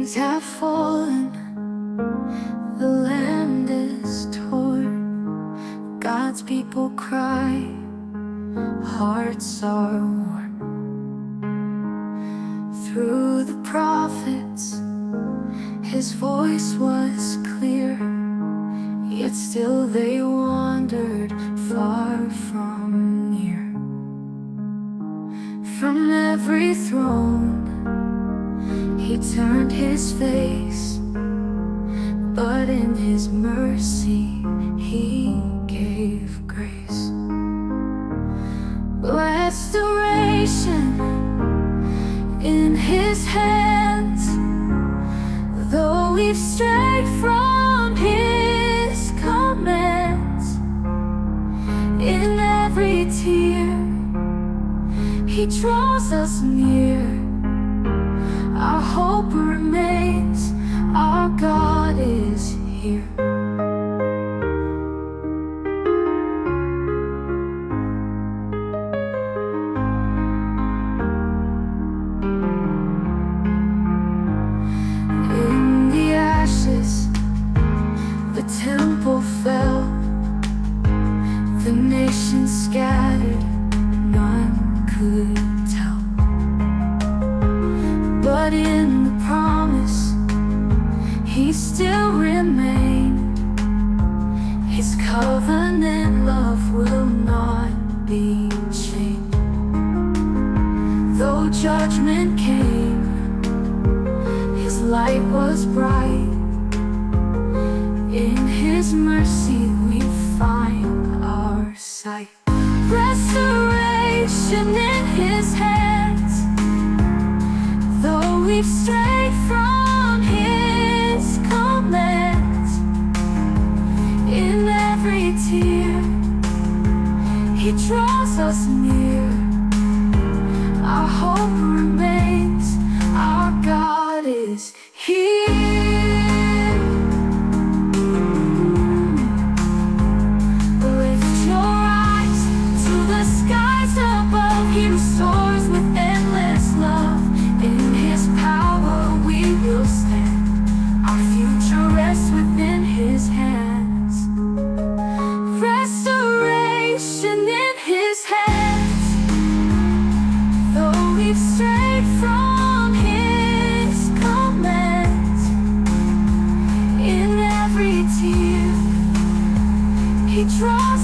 Chains have fallen, the land is torn. God's people cry, hearts are worn. Through the prophets, his voice was clear, yet still they wandered far from near. From every throne he turned his face, but in his mercy he gave grace. Restoration in his hands, though we've strayed from his commands. In every tear he draws us near. Our hope remains, our God is here. In the ashes, the temple fell, the nations scattered, none could tell. But in the promise, he still remained. His covenant love will not be changed. Though judgment came, his light was bright. In his mercy we find our sight. Restoration in his hands, though we've strayed from his commands. In every tear he draws us near. Our hope remains, our God is here. Lift your eyes to the skies above. He restores with endless love. In his power we will stand. Our future rests within his hands. Restoration in his hands, though we've strayed from his commands. In every tear he draws